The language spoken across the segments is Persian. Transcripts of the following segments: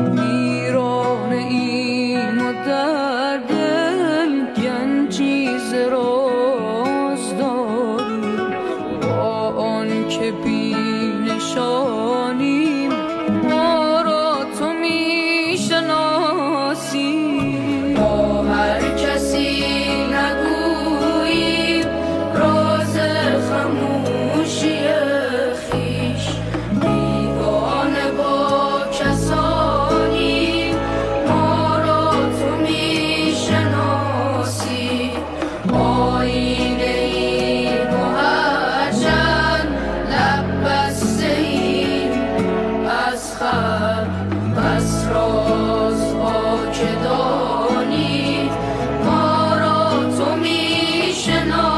ویرانه ایم و در دل گنجی ز راز داریم. با آن که بی نشانیم ما را تو میشناسی. با هر کسی نگوییم راز خموشی خویش. بیگانه با کسانی ما را تو میشناسی. آینه ایم و هرچند لب بسته ایم از خلق، بس رازها که دانی ما را تو میشناسی.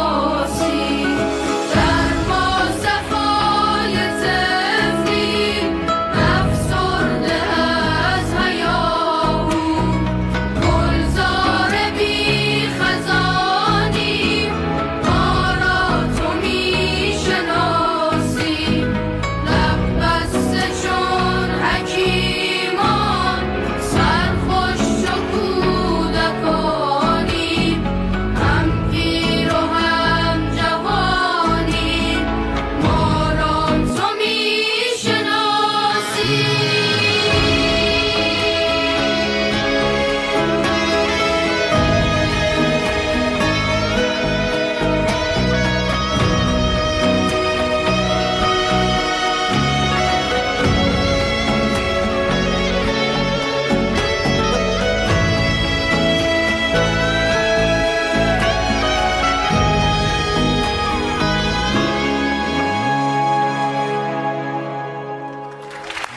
در ما صفای طفلیم افسرده از هیاهو. گلزار بی خزانیم ما را تو میشناسی. لب بسته چون حکیمان سرخوش چو کودکانیم. هم پیر و هم جوانیم ما را تو میشناسی.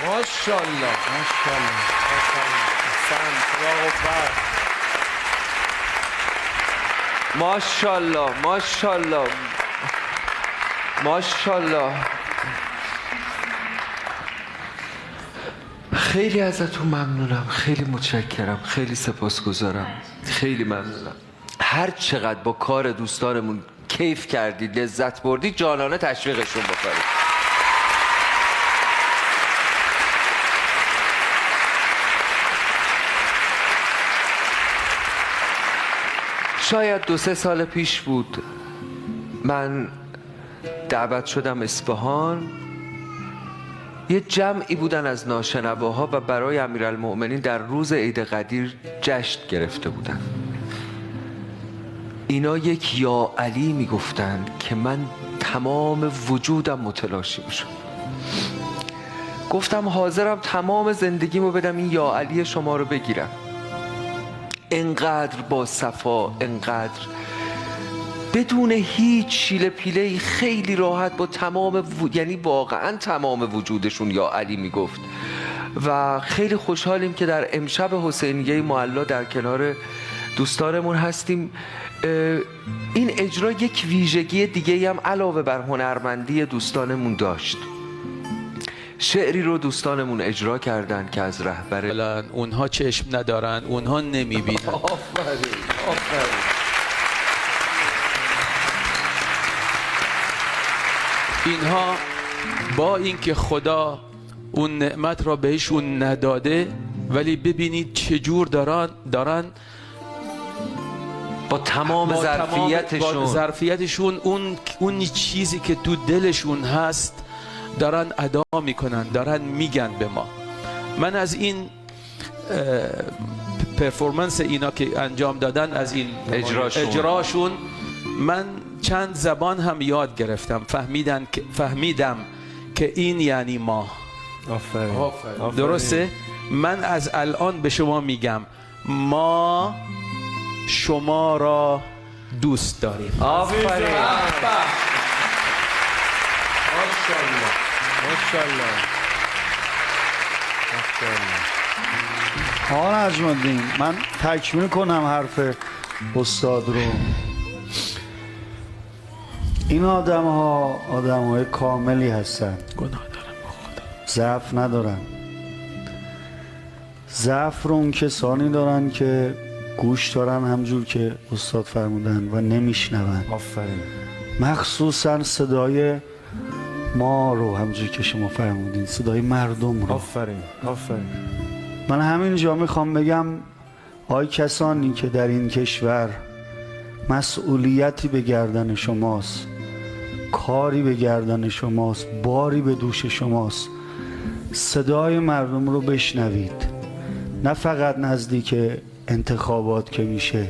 ماشاءالله ماشاءالله ماشاءالله ماشاءالله ماشاءالله. خیلی ازتون ممنونم، خیلی متشکرم، خیلی سپاسگزارم، خیلی ممنونم. هر چقدر با کار دوستانمون کیف کردید، لذت بردید، جانانه تشویقشون بکنید. شاید 2-3 سال پیش بود من دعوت شدم اصفهان. یه جمعی بودن از ناشنواها و برای امیرالمؤمنین در روز عید قدیر جشن گرفته بودن. اینا یک یا علی میگفتن که من تمام وجودم متلاشی میشد. گفتم حاضرم تمام زندگیمو بدم این یا علی شما رو بگیرم. انقدر با صفا، انقدر بدون هیچ شیله پیله، خیلی راحت با یعنی واقعا تمام وجودشون یا علی میگفت. و خیلی خوشحالیم که در امشب حسینیه معلا در کنار دوستانمون هستیم. این اجرا یک ویژگی دیگه هم علاوه بر هنرمندی دوستانمون داشت. شعری رو دوستانمون اجرا کردن که از رهبر اونها چشم ندارن، اونها نمیبینن. آفرین آفرین. اینها با اینکه خدا اون نعمت را بهشون نداده، ولی ببینید چجور دارن با تمام ظرفیتشون اون چیزی که تو دلشون هست دارن ادا میکنن، دارن میگن به ما. من از این پرفورمنس اینا که انجام دادن، از این اجراشون من چند زبان هم یاد گرفتم. فهمیدم که این یعنی ما. آفرین. درسته؟ من از الان به شما میگم ما شما را دوست داریم. آفرین. ماشاءالله ماشاءالله ماشاءالله. آقا نجم‌الدین، من تکمیل کنم حرف استاد رو. این آدم‌های کاملی هستن، گناه دارم با خدا، ضعف ندارن. ضعف رو اون کسانی دارن که گوش دارن همجور که استاد فرمودن و نمیشنون. آفرین. مخصوصا صدای ما رو همجور که شما فرمودین، صدای مردم رو. آفرین آفرین. من همینجا میخوام بگم آی کسانی که در این کشور مسئولیتی به گردن شماست، کاری به گردن شماست، باری به دوش شماست، صدای مردم رو بشنوید. نه فقط نزدیک انتخابات که میشه،